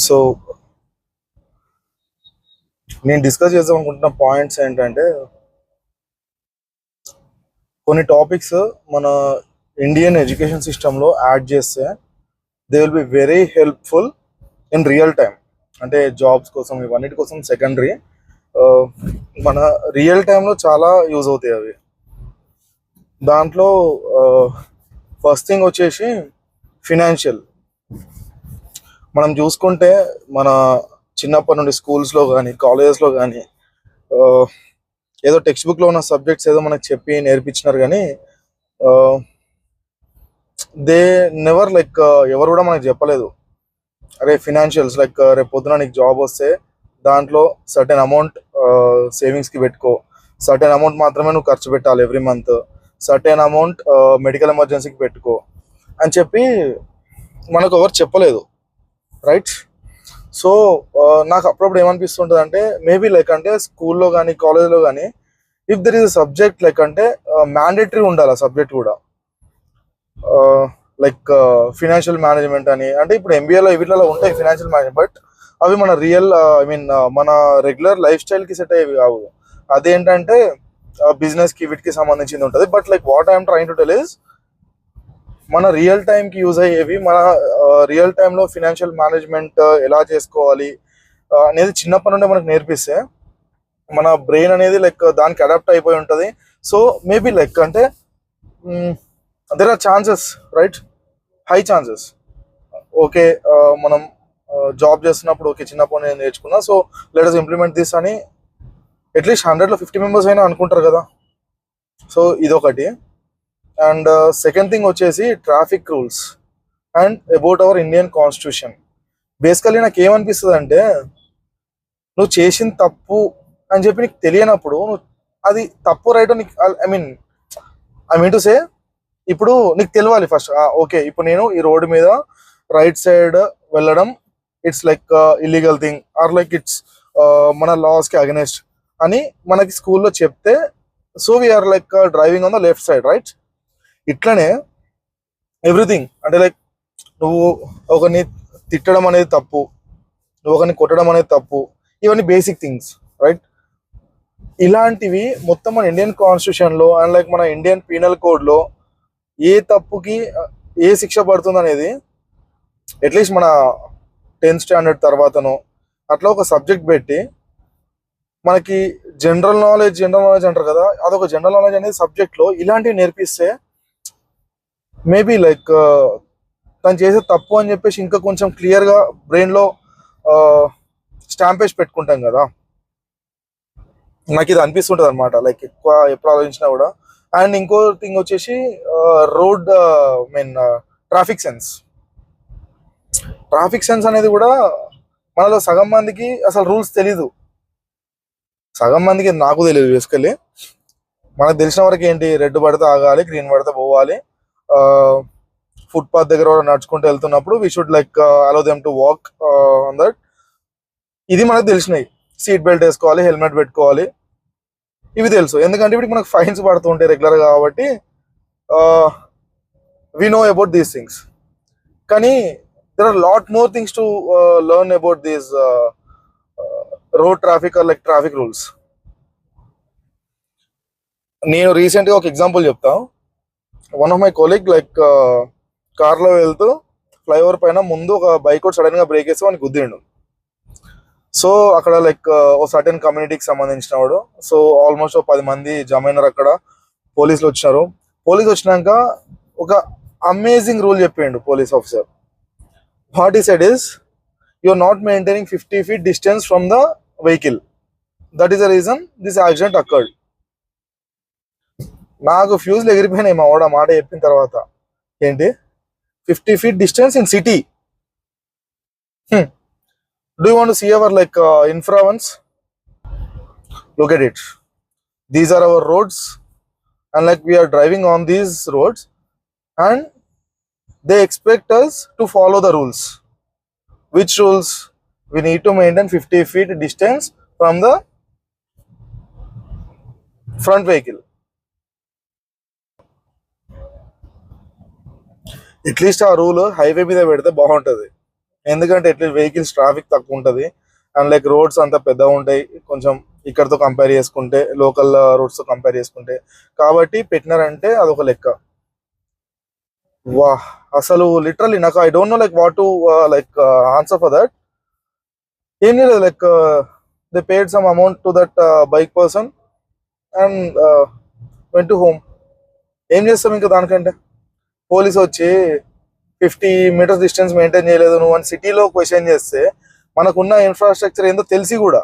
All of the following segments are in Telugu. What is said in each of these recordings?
సో నేను డిస్కస్ చేద్దాం అనుకుంటున్న పాయింట్స్ ఏంటంటే, కొన్ని టాపిక్స్ మన ఇండియన్ ఎడ్యుకేషన్ సిస్టంలో యాడ్ చేస్తే they will be very helpful in real time. అంటే జాబ్స్ కోసం ఇవన్నిటి కోసం సెకండరీ, మన రియల్ టైంలో చాలా యూజ్ అవుతాయి అవి. దాంట్లో ఫస్ట్ థింగ్ వచ్చేసి ఫినాన్షియల్. మనం చూసుకుంటే మన చిన్నప్పటి నుండి స్కూల్స్లో కానీ కాలేజెస్లో కానీ ఏదో టెక్స్ట్ బుక్లో ఉన్న సబ్జెక్ట్స్ ఏదో మనకు చెప్పి నేర్పించినారు, కానీ దే నెవర్ లైక్ ఎవరు కూడా మనకు చెప్పలేదు, అరే ఫినాన్షియల్స్ లైక్ రేపు పొద్దున నీకు జాబ్ వస్తే దాంట్లో సర్టెన్ అమౌంట్ సేవింగ్స్కి పెట్టుకో, సర్టెన్ అమౌంట్ మాత్రమే నువ్వు ఖర్చు పెట్టాలి every month, certain amount medical ఎమర్జెన్సీకి పెట్టుకో అని చెప్పి మనకు ఎవరు చెప్పలేదు, రైట్? సో నాకు అప్పుడప్పుడు ఏమనిపిస్తుంటుంది అంటే, మేబీ లైక్ అంటే స్కూల్లో కానీ కాలేజ్లో కానీ if there is a subject like అంటే మ్యాండేటరీ ఉండాలి ఆ సబ్జెక్ట్ కూడా, లైక్ ఫినాన్షియల్ మేనేజ్మెంట్ అని. అంటే ఇప్పుడు ఎంబీఏలో వీటిలో ఉంటాయి ఫినాన్షియల్ మేనేజ్మెంట్, బట్ అవి మన రియల్ మన రెగ్యులర్ లైఫ్ స్టైల్కి సెట్ అయ్యేవి కావు. అదేంటంటే బిజినెస్కి వీటికి సంబంధించింది ఉంటుంది. But like what I'm trying to tell is, మన రియల్ టైంకి యూజ్ అయ్యేవి, మన రియల్ టైంలో ఫినాన్షియల్ మేనేజ్మెంట్ ఎలా చేసుకోవాలి అనేది చిన్నప్పటి నుండి మనకు నేర్పిస్తే మన బ్రెయిన్ అనేది లైక్ దానికి అడాప్ట్ అయిపోయి ఉంటుంది. సో మేబీ లైక్ అంటే there are chances, right, high chances. Okay, మనం జాబ్ చేస్తున్నప్పుడు ఓకే చిన్నప్పటి నేను నేర్చుకున్నా, so let us implement this అని అట్లీస్ట్ 100లో 50 మెంబర్స్ అయినా అనుకుంటారు కదా. సో ఇదొకటి. అండ్ సెకండ్ థింగ్ వచ్చేసి traffic rules and about our Indian constitution. Basically నాకు ఏమనిపిస్తుంది అంటే, నువ్వు చేసిన తప్పు అని చెప్పి నీకు తెలియనప్పుడు నువ్వు అది తప్పు రైట్ నీకు ఐ మీన్ టు సే, ఇప్పుడు నీకు తెలియాలి ఫస్ట్, ఓకే ఇప్పుడు నేను ఈ రోడ్డు మీద రైట్ సైడ్ వెళ్ళడం it's like illegal thing or like it's మన లాస్కి అగెనెస్ట్ అని మనకి స్కూల్లో చెప్తే, so we are like driving on the left side, right? ఇట్లనే ఎవ్రీథింగ్ అంటే లైక్ నువ్వు ఒకరిని తిట్టడం అనేది తప్పు, నువ్వు ఒకరిని కొట్టడం అనేది తప్పు, ఇవన్నీ బేసిక్ థింగ్స్, రైట్? ఇలాంటివి మొత్తం మన ఇండియన్ కాన్స్టిట్యూషన్లో అండ్ లైక్ మన ఇండియన్ పీనల్ కోడ్లో ఏ తప్పుకి ఏ శిక్ష పడుతుంది అనేది అట్లీస్ట్ మన 10th స్టాండర్డ్ తర్వాతనో అట్లా ఒక సబ్జెక్ట్ పెట్టి మనకి జనరల్ నాలెడ్జ్ అంటారు కదా, అదొక జనరల్ నాలెడ్జ్ అనేది సబ్జెక్ట్లో ఇలాంటివి నేర్పిస్తే మేబీ లైక్ తను చేసే తప్పు అని చెప్పేసి ఇంకా కొంచెం క్లియర్గా బ్రెయిన్లో స్టాంప్ వేసి పెట్టుకుంటాం కదా. నాకు ఇది అనిపిస్తుంటుంది అనమాట, లైక్ ఎక్కువ ఎప్పుడు ఆలోచించినా కూడా. అండ్ ఇంకో థింగ్ వచ్చేసి road traffic sense. Traffic sense అనేది కూడా మనలో సగం మందికి అసలు రూల్స్ తెలీదు, సగం మందికి నాకు తెలియదు. బేసికల్లీ మనకు తెలిసిన వరకు ఏంటి, రెడ్ పడితే ఆగాలి, గ్రీన్ పడితే పోవాలి, ఫుట్పాత్ దగ్గర నడుచుకుంటూ వెళ్తున్నప్పుడు we should like allow them to walk on that. ఇది మనకు తెలిసినాయి. సీట్ బెల్ట్ వేసుకోవాలి, హెల్మెట్ పెట్టుకోవాలి, ఇవి తెలుసు. ఎందుకంటే ఇప్పుడు మనకు ఫైన్స్ పడుతూ ఉంటాయి రెగ్యులర్గా, కాబట్టి we know about these things. కానీ there are lot more things to learn about these road traffic are like traffic rules. నేను రీసెంట్గా ఒక ఎగ్జాంపుల్ చెప్తా. One of my colleague like కార్లో వెళ్తూ ఫ్లైఓవర్ పైన ముందు ఒక బైక్ సడన్గా బ్రేక్ వేసి వానికి గుద్దిండు. సో అక్కడ లైక్ ఓ సర్టెన్ కమ్యూనిటీకి సంబంధించిన వాడు. సో ఆల్మోస్ట్ 10 మంది జమ అయినారు అక్కడ. పోలీసులు వచ్చినారు. పోలీసు వచ్చినాక ఒక అమేజింగ్ రూల్ చెప్పిండు police officer. What he said is, you are not maintaining 50 feet distance from the vehicle, that is the reason this accident occurred. నాకు ఫ్యూజ్లు ఎగిరిపోయినాయి మా వాడు మాట చెప్పిన తర్వాత. ఏంటి 50 feet distance in city? Do you want to see our like infra ones? Look at it. These are our roads, and like we are driving on these roads, and they expect us to follow the rules. Which rules? We need to maintain 50 feet distance from the front vehicle. At least ఆ రూల్ హైవే మీద పెడితే బాగుంటది. ఎందుకంటే అట్లీస్ట్ వెహికల్స్ ట్రాఫిక్ తక్కువ ఉంటది. అండ్ లైక్ రోడ్స్ అంతా పెద్దగా ఉంటాయి కొంచెం, ఇక్కడతో కంపేర్ చేసుకుంటే, లోకల్ రోడ్స్ తో కంపేర్ చేసుకుంటే. కాబట్టి పెట్టినారంటే అదొక లెక్క. వా, అసలు లిటరల్లీ నాకు I don't know like what to like answer for that. ఏం లేదు like they paid some amount to that bike person and went to home. ఏం చేస్తాం ఇంకా దానికంటే? పోలీస్ వచ్చి 50 మీటర్స్ డిస్టెన్స్ మెయింటైన్ చేయలేదు నువ్వు అని సిటీలో క్వశ్చన్ చేస్తే, మనకున్న ఇన్ఫ్రాస్ట్రక్చర్ ఏందో తెలిసి కూడా.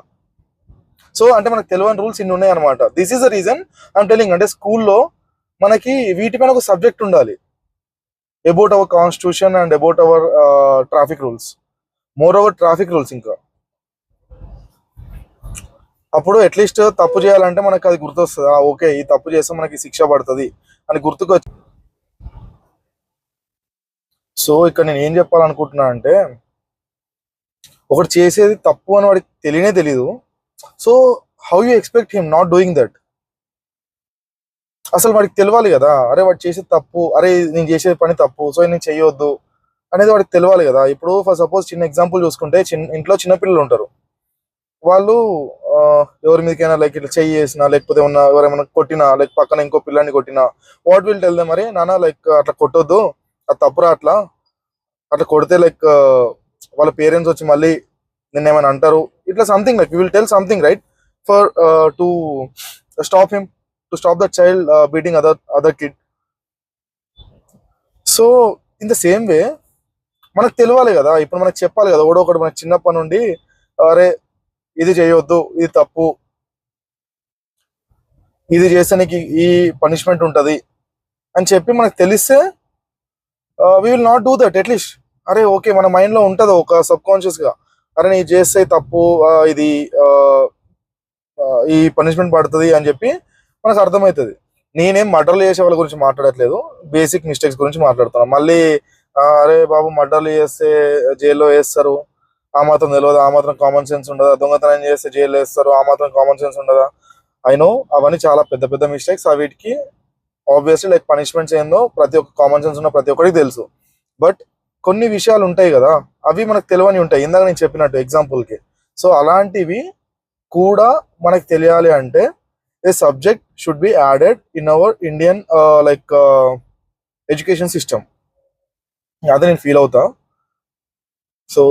సో అంటే మనకు తెలియని రూల్స్ ఇన్ని ఉన్నాయి అనమాట. This is the reason I'm telling. అంటే స్కూల్లో మనకి వీటిపైన ఒక సబ్జెక్ట్ ఉండాలి, about our constitution and about hour traffic rules. More over traffic rules ఇంకా. అప్పుడు అట్లీస్ట్ తప్పు చేయాలంటే మనకు అది గుర్తొస్తుంది, ఓకే ఈ తప్పు చేస్తే మనకి శిక్ష పడుతుంది అని గుర్తుకొచ్చి. సో ఇక్కడ నేను ఏం చెప్పాలనుకుంటున్నా అంటే, ఒకటి చేసేది తప్పు అని వాడికి తెలియనే తెలీదు. So how you expect him not doing that? అసలు వాడికి తెలియాలి కదా, అరే వాడు చేసేది తప్పు, అరే నేను చేసే పని తప్పు, సో నేను చెయ్యొద్దు అనేది వాడికి తెలియాలి కదా. ఇప్పుడు ఫర్ సపోజ్ చిన్న ఎగ్జాంపుల్ చూసుకుంటే, ఇంట్లో చిన్నపిల్లలు ఉంటారు. వాళ్ళు ఆ, ఎవరి మీదకైనా లైక్ ఇట్లా చెయ్యి వేసినా, లేకపోతే ఎవరైనా కొట్టినా, లైక్ పక్కన ఇంకో పిల్లాన్ని కొట్టినా, వాట్ విల్ టెల్ దెమ్, మరి నాన్న లైక్ అట్లా కొట్టొద్దు, అది తప్పురా, అట్లా అట్లా కొడితే లైక్ వాళ్ళ పేరెంట్స్ వచ్చి మళ్ళీ నిన్న ఏమైనా అంటారు, ఇట్లా something like will tell something right for to stop him, to stop the child beating other kid. So in the same way మనకు తెలియాలి కదా, ఇప్పుడు మనకు చెప్పాలి కదా, ఒకటి మనకి చిన్నప్పటి నుండి, అరే ఇది చేయొద్దు, ఇది తప్పు, ఇది చేస్తే నీకు ఈ పనిష్మెంట్ ఉంటది అని చెప్పి మనకు తెలిస్తే we will not do that at least. అరే ఓకే, మన మైండ్ లో ఉంటది ఒక సబ్ కాన్షియస్ గా, అరే నీ చేస్తే తప్పు, ఇది ఈ పనిష్మెంట్ పడుతుంది అని చెప్పి మనకు అర్థమవుతుంది. నేనేం మర్డర్లు చేసే వాళ్ళ గురించి మాట్లాడట్లేదు, బేసిక్ మిస్టేక్స్ గురించి మాట్లాడుతున్నాను. మళ్ళీ అరే బాబు మర్డర్లు చేస్తే జైల్లో వేస్తారు, ఆ మాత్రం తెలియదు, ఆ మాత్రం కామన్ సెన్స్ ఉండదా? దొంగతనం చేస్తే జైల్లో వేస్తారు, ఆ మాత్రం కామన్ సెన్స్ ఉండదా? ఐ నో అవన్నీ చాలా పెద్ద పెద్ద మిస్టేక్స్. వీటికి ఆబ్వియస్లీ లైక్ పనిష్మెంట్స్ ఏందో ప్రతి ఒక్క కామన్ సెన్స్ ఉన్న ప్రతి ఒక్కరికి తెలుసు. బట్ కొన్ని విషయాలు ఉంటాయి కదా, అవి మనకు తెలియని ఉంటాయి, ఇందాక నేను చెప్పినట్టు ఎగ్జాంపుల్కి. సో అలాంటివి కూడా మనకు తెలియాలి అంటే ఏ subject should be added in our Indian like education system. అదే నేను ఫీల్ అవుతా. సో